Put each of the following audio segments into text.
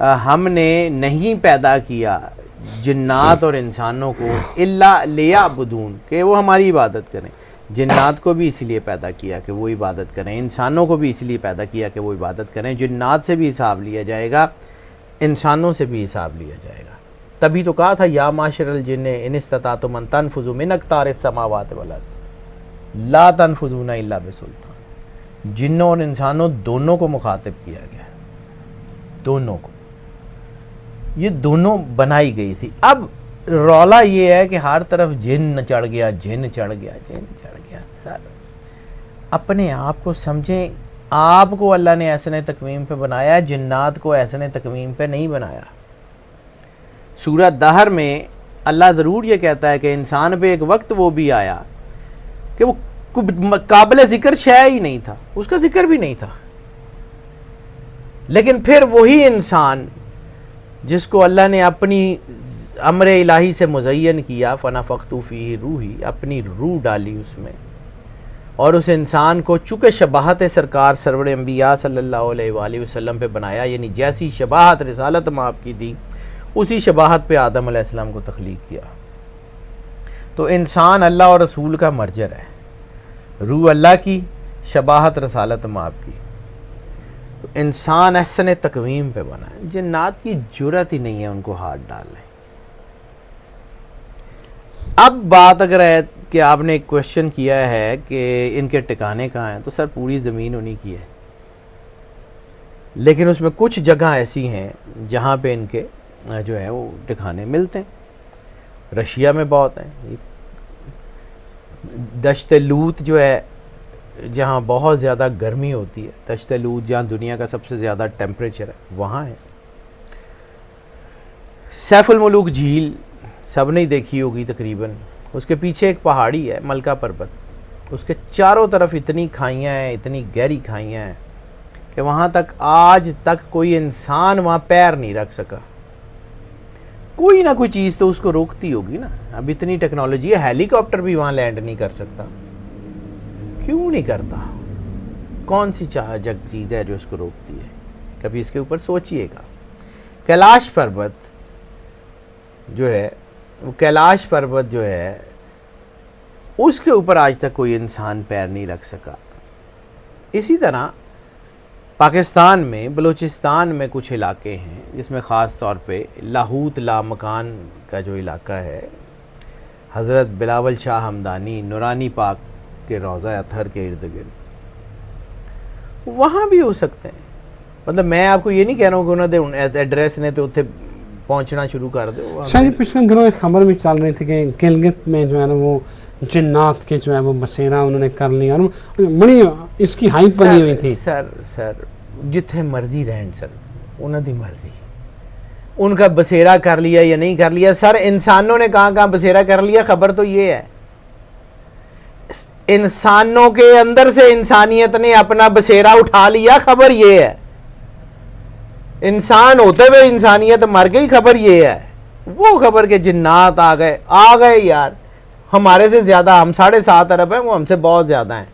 ہم نے نہیں پیدا کیا جنات اور انسانوں کو الا لیعبدون کہ وہ ہماری عبادت کریں. جنات کو بھی اس لیے پیدا کیا کہ وہ عبادت کریں, انسانوں کو بھی اس لیے پیدا کیا کہ وہ عبادت کریں. جنات سے بھی حساب لیا جائے گا, انسانوں سے بھی حساب لیا جائے گا. تبھی تو کہا تھا یا معاشر الجن ان استطعتم ان تنفذوا من اقطار السماوات والارض لا تنفذون الا بسلطان. جنوں اور انسانوں دونوں کو مخاطب کیا گیا, دونوں کو, یہ دونوں بنائی گئی تھی. اب رولا یہ ہے کہ ہر طرف جن چڑھ گیا, جن چڑھ گیا, جن چڑھ گیا. سر اپنے آپ کو سمجھیں, آپ کو اللہ نے احسن تقویم پہ بنایا, جنات کو احسن تقویم پہ نہیں بنایا. سورہ دہر میں اللہ ضرور یہ کہتا ہے کہ انسان پہ ایک وقت وہ بھی آیا کہ وہ قابل ذکر شے ہی نہیں تھا, اس کا ذکر بھی نہیں تھا. لیکن پھر وہی انسان جس کو اللہ نے اپنی امر الہی سے مزین کیا, فنفخت فیہ روحی, اپنی روح ڈالی اس میں, اور اس انسان کو چونکہ شباہت سرکار سرور انبیاء صلی اللہ علیہ وآلہ وسلم پہ بنایا, یعنی جیسی شباہت رسالت مآب کی تھی اسی شباہت پہ آدم علیہ السلام کو تخلیق کیا. تو انسان اللہ اور رسول کا مرجر ہے, روح اللہ کی, شباہت رسالت مآب کی. تو انسان احسن تقویم پہ بنا ہے. جنات کی جرات ہی نہیں ہے ان کو ہاتھ ڈالنے. اب بات اگر ہے کہ آپ نے ایک کوشچن کیا ہے کہ ان کے ٹھکانے کہاں ہیں, تو سر پوری زمین انہی کی ہے, لیکن اس میں کچھ جگہ ایسی ہیں جہاں پہ ان کے جو ہے وہ ٹھکانے ملتے ہیں. رشیا میں بہت ہیں. دشت لوط جو ہے جہاں بہت زیادہ گرمی ہوتی ہے, دشت لوط جہاں دنیا کا سب سے زیادہ ٹیمپریچر ہے, وہاں ہے. سیف الملوک جھیل سب نے دیکھی ہوگی تقریباً, اس کے پیچھے ایک پہاڑی ہے ملکہ پربت, اس کے چاروں طرف اتنی کھائیاں ہیں, اتنی گہری کھائیاں ہیں کہ وہاں تک آج تک کوئی انسان وہاں پیر نہیں رکھ سکا. کوئی نہ کوئی چیز تو اس کو روکتی ہوگی نا. اب اتنی ٹیکنالوجی ہے, ہیلی کاپٹر بھی وہاں لینڈ نہیں کر سکتا. کیوں نہیں کرتا؟ کون سی چیز ہے جو اس کو روکتی ہے؟ کبھی اس کے اوپر سوچئے گا. کیلاش پربت جو ہے, وہ کیلاش پربت جو ہے اس کے اوپر آج تک کوئی انسان پیر نہیں رکھ سکا. اسی طرح پاکستان میں بلوچستان میں کچھ علاقے ہیں جس میں خاص طور پہ لاہوت لامکان کا جو علاقہ ہے, حضرت بلاول شاہ ہمدانی نورانی پاک کے روضہ اطہر کے ارد گرد, وہاں بھی ہو سکتے ہیں. مطلب میں آپ کو یہ نہیں کہہ رہا ہوں کہ انہوں نے ایڈریس نے تو اتنے پہنچنا شروع کر دو. شاہ جی پچھلے دنوں ایک خبر بھی چل رہی تھی کہ گلگت میں جو ہے نا وہ جنات کے جو ہے وہ بسیرا انہوں نے کر لیا, اور بڑی اس کی ہائپ بنی ہوئی تھی. سر جتھے مرضی رہن سر, انہوں دی مرضی, ان کا بسیرا کر لیا یا نہیں کر لیا. سر انسانوں نے کہاں کہاں بسیرا کر لیا, خبر تو یہ ہے انسانوں کے اندر سے انسانیت نے اپنا بسیرا اٹھا لیا, خبر یہ ہے. انسان ہوتے ہوئے انسانیت مر گئی, خبر یہ ہے. وہ خبر کہ جنات آ گئے یار, ہمارے سے زیادہ, ہم 7.5 ارب ہیں, وہ ہم سے بہت زیادہ ہیں.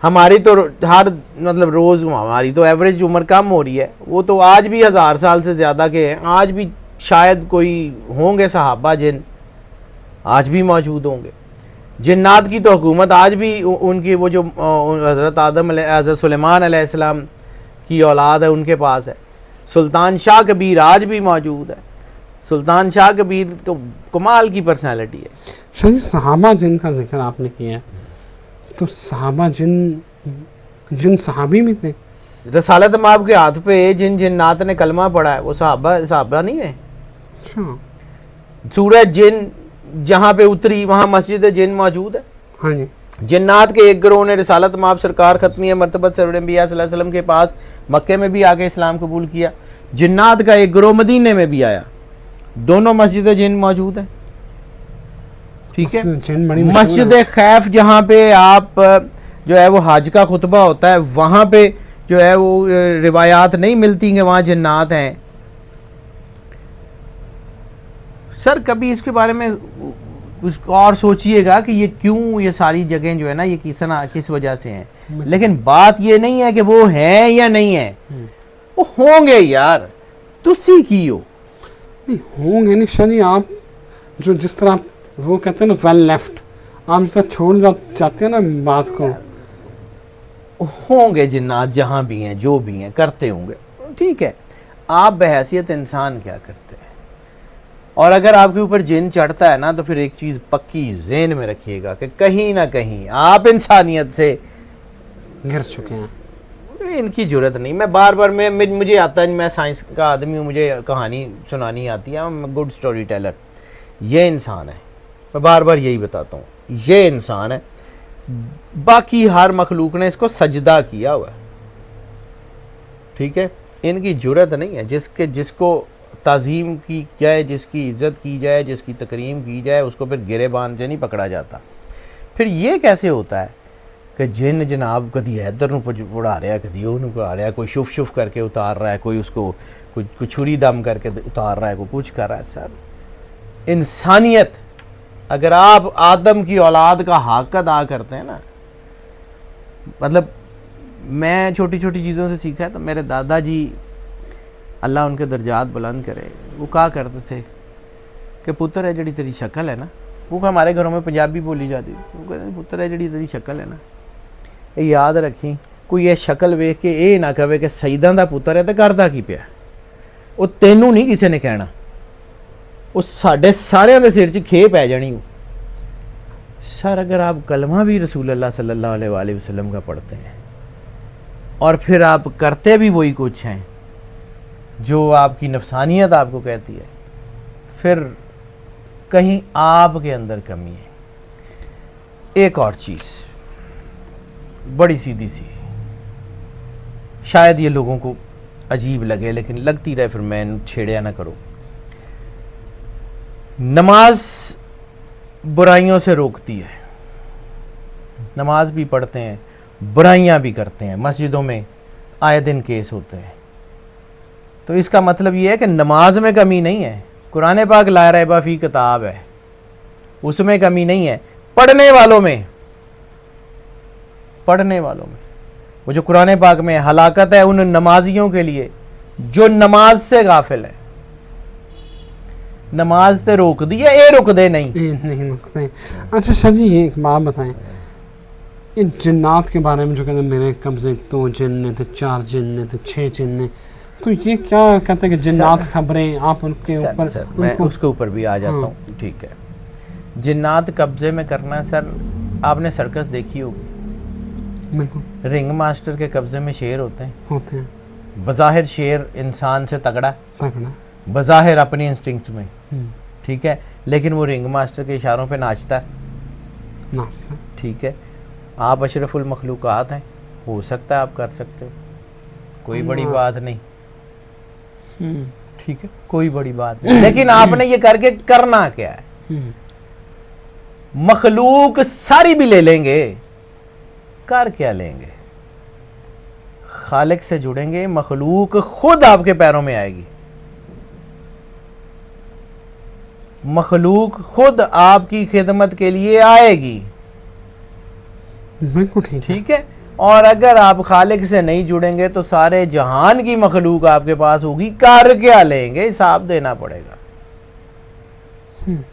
ہماری تو ہر مطلب روز ہماری تو ایوریج عمر کم ہو رہی ہے. وہ تو آج بھی 1000 سال سے زیادہ کے ہیں. آج بھی شاید کوئی ہوں گے صحابہ جن آج بھی موجود ہوں گے. جنات کی تو حکومت آج بھی ان کی, وہ جو حضرت حضرت سلیمان علیہ السلام کی اولاد ہے ان کے پاس ہے. سلطان شاہ کبیر آج بھی موجود ہے. سلطان شاہ کبیر تو کمال کی پرسنالٹی ہے. شاہ جی صحابہ جن کا ذکر آپ نے کیا, تو صحابہ جن صحابی بھی تھے. رسالت مآب کے ہاتھ پہ جن جنات نے کلمہ پڑھا ہے وہ صحابہ نہیں ہے. اچھا, سورہ جن جہاں پہ اتری وہاں مسجد جن موجود ہے. ہاں جی. جنات کے ایک گروہ نے رسالت مآب سرکار ختمیہ مرتبت سرور انبیاء صلی اللہ علیہ وسلم کے پاس مکے میں بھی آ کے اسلام قبول کیا. جنات کا ایک گروہ مدینے میں بھی آیا. دونوں مسجد جن موجود ہیں. ٹھیک ہے. مسجد خیف جہاں پہ آپ جو ہے وہ حج کا خطبہ ہوتا ہے, وہاں پہ جو ہے وہ روایات نہیں ملتی کہ وہاں جنات ہیں. سر کبھی اس کے بارے میں اور سوچئے گا کہ یہ کیوں, یہ ساری جگہیں جو ہے نا یہ کس وجہ سے ہیں. لیکن بات یہ نہیں ہے کہ وہ ہیں یا نہیں ہیں, وہ ہوں گے یار، تسی کی ہو نہیں ہوں گے نہیں شنی، آپ جو جس طرح وہ کہتے ہیں نا ویل لیفٹ، آپ جس طرح چھوڑ جاتے ہیں نا بات کو. ہوں گے جنات جہاں بھی ہیں، جو بھی ہیں کرتے ہوں گے، ٹھیک ہے. آپ بحیثیت انسان کیا کرتے ہیں؟ اور اگر آپ کے اوپر جن چڑھتا ہے نا تو پھر ایک چیز پکی ذہن میں رکھیے گا کہ کہیں نہ کہیں آپ انسانیت سے گر چکے ہیں. ان کی ضرورت نہیں. میں بار بار مجھے آتا ہے، میں سائنس کا آدمی ہوں، مجھے کہانی سنانی آتی ہے، میں گڈ سٹوری ٹیلر. یہ انسان ہے، میں بار بار یہی بتاتا ہوں، یہ انسان ہے. باقی ہر مخلوق نے اس کو سجدہ کیا ہوا ہے، ٹھیک ہے. ان کی ضرورت نہیں ہے. جس کو تعظیم کی جائے، جس کی عزت کی جائے، جس کی تکریم کی جائے، اس کو پھر گرے باندھ سے نہیں پکڑا جاتا. پھر یہ کیسے ہوتا ہے کہ جن جناب کدی ادھر نو اڑا رہا ہے، کدی وہ اڑا رہا ہے، کوئی شف شف کر کے اتار رہا ہے، کوئی اس کو کوئی چھری دم کر کے اتار رہا ہے، کوئی کچھ کر رہا ہے. سر انسانیت، اگر آپ آدم کی اولاد کا حق ادا کرتے ہیں نا، مطلب میں چھوٹی چھوٹی چیزوں سے سیکھا ہے. تو میرے دادا جی اللہ ان کے درجات بلند کرے، وہ کہا کرتے تھے کہ پتر ہے جڑی تیری شکل ہے نا، وہ ہمارے گھروں میں پنجابی بولی جاتی، وہ کہتے ہیں پتر ہے جڑی تیری شکل ہے نا، یہ یاد رکھیں، کوئی یہ شکل ویکھ کے یہ نہ کہے کہ سیداں دا پتر ہے تو کردا کی پیا. وہ تینوں نہیں کسی نے کہنا، وہ ساڈے سارے دے سر 'چ کھے پی جانی. سر اگر آپ کلمہ بھی رسول اللہ صلی اللہ علیہ وآلہ وسلم کا پڑھتے ہیں اور پھر آپ کرتے بھی وہی کچھ ہیں جو آپ کی نفسانیت آپ کو کہتی ہے، پھر کہیں آپ کے اندر کمی ہے. ایک اور چیز بڑی سیدھی سی، شاید یہ لوگوں کو عجیب لگے لیکن لگتی رہے، پھر میں چھیڑیا نہ کرو. نماز برائیوں سے روکتی ہے. نماز بھی پڑھتے ہیں، برائیاں بھی کرتے ہیں، مسجدوں میں آئے دن کیس ہوتے ہیں. تو اس کا مطلب یہ ہے کہ نماز میں کمی نہیں ہے. قرآن پاک لا ریب فی کتاب ہے، اس میں کمی نہیں ہے. پڑھنے والوں میں وہ جو قرآن پاک میں ہلاکت ہے ان نمازیوں کے لیے جو نماز سے غافل ہے. نماز تے روک دی ہے، اے رک دے نہیں. نہیں رکتے. اچھا شاہ جی یہ ایک بات بتائیں، ان جنات کے بارے میں جو کہتے ہیں میرے قبضے 2 جن نے تو 4 جن نے تو 6 جن نے، تو یہ کیا کہتے ہیں کہ جنات خبریں آپ ان کے اوپر؟ میں اس کے اوپر بھی آ جاتا ہوں. ٹھیک ہے، جنات قبضے میں کرنا. سر آپ نے سرکس دیکھی ہوگی، رنگ ماسٹر کے قبضے میں شیر ہوتے ہیں. بظاہر شیر انسان سے تگڑا، بظاہر اپنی انسٹنکٹ میں، ٹھیک ہے، لیکن وہ رنگ ماسٹر کے اشاروں پہ ناچتا ہے. ٹھیک ہے، آپ اشرف المخلوقات ہیں، ہو سکتا ہے آپ کر سکتے ہو، کوئی بڑی بات نہیں. ٹھیک ہے، کوئی بڑی بات نہیں، لیکن آپ نے یہ کر کے کرنا کیا ہے؟ مخلوق ساری بھی لے لیں گے، کر کیا لیں گے؟ خالق سے جڑیں گے، مخلوق خود آپ کے پیروں میں آئے گی. مخلوق خود آپ کی خدمت کے لیے آئے گی. ٹھیک ہے، اور اگر آپ خالق سے نہیں جڑیں گے تو سارے جہان کی مخلوق آپ کے پاس ہوگی، کر کیا لیں گے؟ حساب دینا پڑے گا.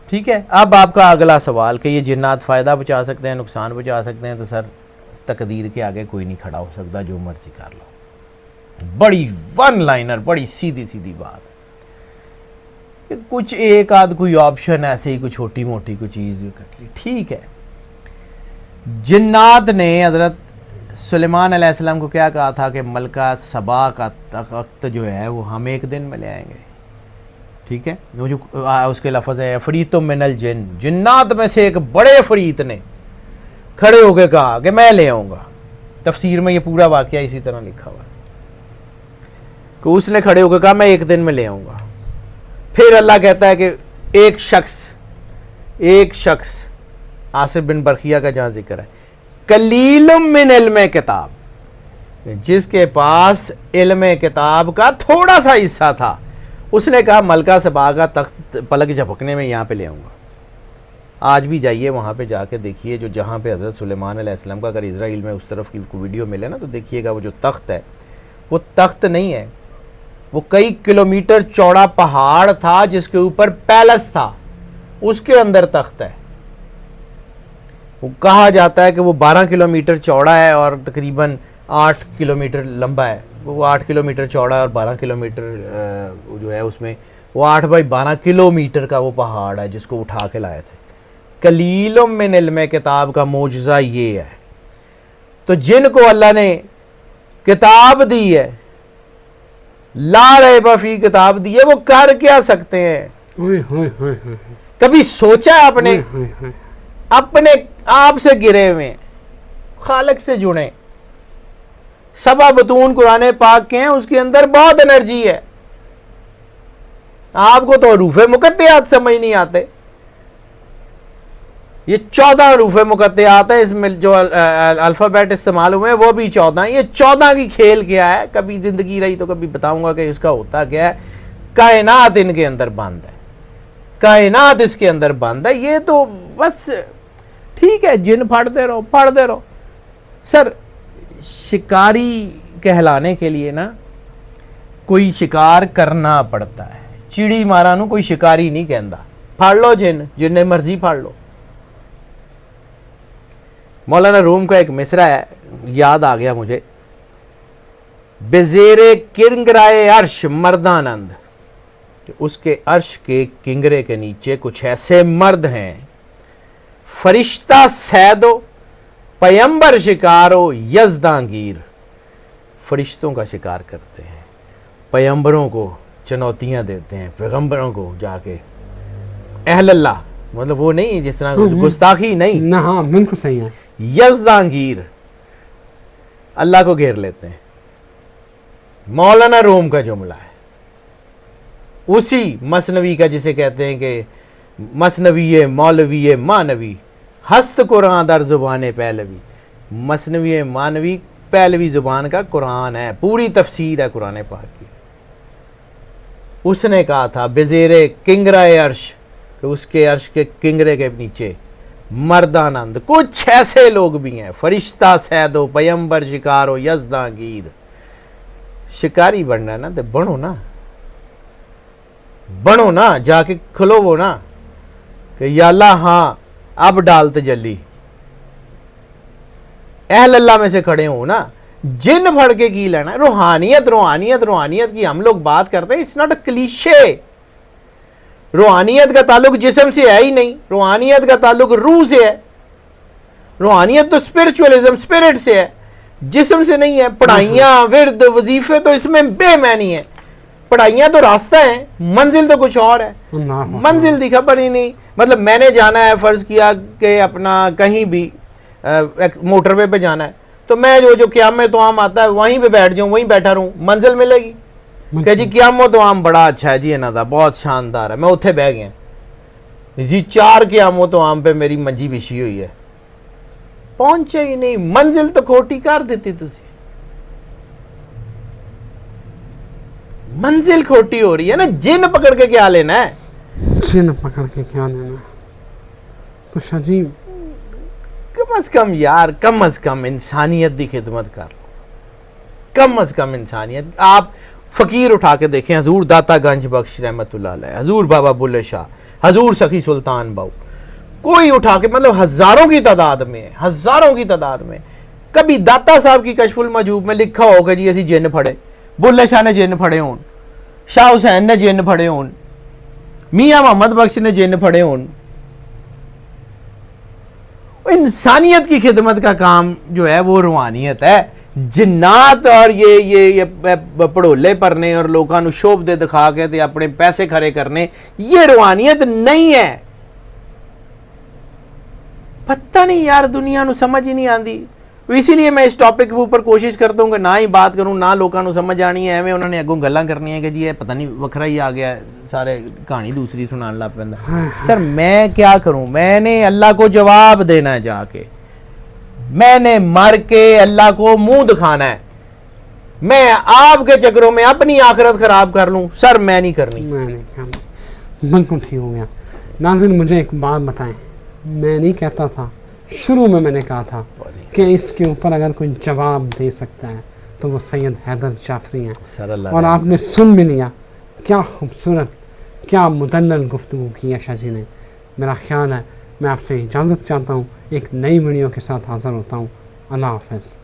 ٹھیک ہے، اب آپ کا اگلا سوال کہ یہ جنات فائدہ پہنچا سکتے ہیں، نقصان پہنچا سکتے ہیں، تو سر تقدیر کے آگے کوئی نہیں کھڑا ہو سکتا، جو مرضی کر لو. بڑی ون لائنر، بڑی سیدھی سیدھی بات ہے. کچھ ایک آدھ کوئی آپشن ایسے ہی کوئی چھوٹی موٹی کوئی چیز کر لی، ٹھیک ہے. جنات نے حضرت سلیمان علیہ السلام کو کیا کہا تھا کہ ملکہ سبا کا تخت جو ہے وہ ہم ایک دن میں لے آئیں گے. ٹھیک ہے، وہ جو اس کے لفظ ہے افریت من الجن، جنات میں سے ایک بڑے افریت نے کھڑے ہو کے کہا کہ میں لے آؤں گا. تفسیر میں یہ پورا واقعہ اسی طرح لکھا ہوا ہے کہ اس نے کھڑے ہو کے کہا میں ایک دن میں لے آؤں گا. پھر اللہ کہتا ہے کہ ایک شخص آصف بن برقیہ کا جہاں ذکر ہے، قلیل من علم کتاب، جس کے پاس علم کتاب کا تھوڑا سا حصہ تھا، اس نے کہا ملکہ سبا کا تخت پلک جھپکنے میں یہاں پہ لے آؤں گا. آج بھی جائیے وہاں پہ جا کے دیکھیے جو جہاں پہ حضرت سلیمان علیہ السلام کا، اگر اسرائیل میں اس طرف کی کوئی ویڈیو ملے نا تو دیکھیے گا وہ جو تخت ہے وہ تخت نہیں ہے، وہ کئی کلومیٹر چوڑا پہاڑ تھا جس کے اوپر پیلس تھا, اس کے اندر تخت ہے. وہ کہا جاتا ہے کہ وہ 12 کلومیٹر چوڑا ہے اور تقریباً 8 کلومیٹر لمبا ہے. وہ 8 کلومیٹر چوڑا ہے اور 12 کلومیٹر جو ہے اس میں وہ 8 بائی 12 کلومیٹر کا وہ پہاڑ ہے جس کو اٹھا کے لائے تھے. قلیل من علم کتاب کا معجزہ یہ ہے. تو جن کو اللہ نے کتاب دی ہے, لا ریب فی کتاب دی ہے, وہ کر کیا سکتے ہیں؟ کبھی سوچا آپ نے؟ اپنے آپ سے گرے ہوئے, خالق سے جڑیں. سبا بطون قرآن پاک کے ہیں, اس کے اندر بہت انرجی ہے. آپ کو تو حروف مقطعات سمجھ نہیں آتے. یہ 14 حروف مقطعات ہیں, اس میں جو الفابیٹ استعمال ہوئے ہیں وہ بھی 14 ہیں. یہ 14 کی کھیل کیا ہے, کبھی زندگی رہی تو کبھی بتاؤں گا کہ اس کا ہوتا کیا ہے. کائنات ان کے اندر بند ہے, کائنات اس کے اندر بند ہے. یہ تو بس ٹھیک ہے, جن پڑھتے رہو. سر شکاری کہلانے کے لیے نا کوئی شکار کرنا پڑتا ہے. چیڑی مارا نو کوئی شکاری نہیں کہندا. پھڑ لو جن نے مرضی پھڑ لو. مولانا روم کا ایک مصرع ہے, یاد آ گیا مجھے. بزیر کنگرائے عرش مردانند, اس کے عرش کے کنگرے کے نیچے کچھ ایسے مرد ہیں, فرشتہ سیدو پیمبر شکارو یزدانگیر. فرشتوں کا شکار کرتے ہیں, پیمبروں کو چنوتیاں دیتے ہیں, پیغمبروں کو جا کے اہل اللہ, مطلب وہ نہیں جس طرح گستاخی نہیں, ہاں بالکل صحیح ہے. یزدانگیر اللہ کو گھیر لیتے ہیں. مولانا روم کا جملہ ہے, اسی مثنوی کا جسے کہتے ہیں کہ مثنوی مولوی مانوی ہست قرآن در زبان پہلوی. مثنوی مانوی پہلوی زبان کا قرآن ہے, پوری تفسیر ہے قرآن پاک کی. اس نے کہا تھا بزیر کنگرائے عرش, کہ اس کے عرش کے کنگرے کے نیچے مردانند کچھ ایسے لوگ بھی ہیں, فرشتہ سیدو پیمبر شکارو یزدانگیر. شکاری بننا نا تو بنو نا, جا کے کھلو وہ نا کہ یا اللہ ہاں اب ڈال تجلی. اہل اللہ میں سے کھڑے ہوں نا. جن پھڑ کے کی لینا. روحانیت کی ہم لوگ بات کرتے ہیں, اٹس ناٹ اے کلیشے. روحانیت کا تعلق جسم سے ہے ہی نہیں, روحانیت کا تعلق روح سے ہے. روحانیت تو اسپرچولیزم اسپرٹ سے ہے, جسم سے نہیں ہے. پڑھائیاں ورد وظیفے تو اس میں بے معنی ہے. پڑھائیاں تو راستہ ہیں, منزل تو کچھ اور ہے. منزل دی خبر ہی نہیں. مطلب میں نے جانا ہے, فرض کیا کہ اپنا کہیں بھی موٹر وے پہ جانا ہے, تو میں جو قیام تو عام آتا ہے وہیں پہ بیٹھ جاؤں, وہیں بیٹھا رہوں, منزل ملے گی کہ جی قیام تو عام بڑا اچھا ہے جی, انہاں دا بہت شاندار ہے, میں اتھے بہ گیا جی, 4 قیام تو عام پہ میری منجی بچھی ہوئی ہے, پہنچے ہی نہیں. منزل تو کھوٹی کر دیتی تسی. منزل کھوٹی ہو رہی ہے نا. جن پکڑ کے کیا لینا ہے, جن پکڑ کے کیا لینا. کچھ عجیب. کم از کم یار, کم از کم انسانیت دی خدمت کر لو, کم از کم انسانیت. آپ فقیر اٹھا کے دیکھیں, حضور داتا گنج بخش رحمت اللہ علیہ, حضور بابا بلے شاہ, حضور سخی سلطان باؤ, کوئی اٹھا کے مطلب ہزاروں کی تعداد میں. کبھی داتا صاحب کی کشف المجوب میں لکھا ہو کہ جی اسی جن پھڑے, بلے شاہ نے جن پھڑے ہون, شاہ حسین نے جن پھڑے ہون, میاں محمد بخش نے جن پھڑے ہون. انسانیت کی خدمت کا کام جو ہے وہ روحانیت ہے. جنات اور یہ پڑھولے پرنے اور لوگوں نو شوب دے دکھا کے تے اپنے پیسے کھڑے کرنے, یہ روحانیت نہیں ہے. پتہ نہیں یار, دنیا نو سمجھ ہی نہیں آندی. اسی لیے میں اس ٹاپک کے اوپر کوشش کرتا ہوں کہ نہ ہی بات کروں, نہ لوگوں کو سمجھ آنی ہے. انہوں نے اگوں گلاں کرنی ہے کہ جی یہ پتہ نہیں وکھرا ہی آ گیا, سارے کہانی دوسری سنان لگ پیندا. سر میں کیا کروں, میں نے اللہ کو جواب دینا ہے جا کے, میں نے مر کے اللہ کو منہ دکھانا ہے. میں آپ کے چکروں میں اپنی آخرت خراب کر لوں, سر میں نہیں کرنی. بالکل ٹھیک ہو گیا. ناظرین مجھے ایک بات بتائیں, میں نہیں کہتا تھا, شروع میں نے کہا تھا کہ اس کے اوپر اگر کوئی جواب دے سکتا ہے تو وہ سید حیدر جعفری ہیں. سر اللہ اور آپ نے سن بھی لیا کیا خوبصورت کیا مدلل گفتگو کی عائشہ جی نے. میرا خیال ہے میں آپ سے اجازت چاہتا ہوں, ایک نئی ویڈیو کے ساتھ حاضر ہوتا ہوں. اللہ حافظ.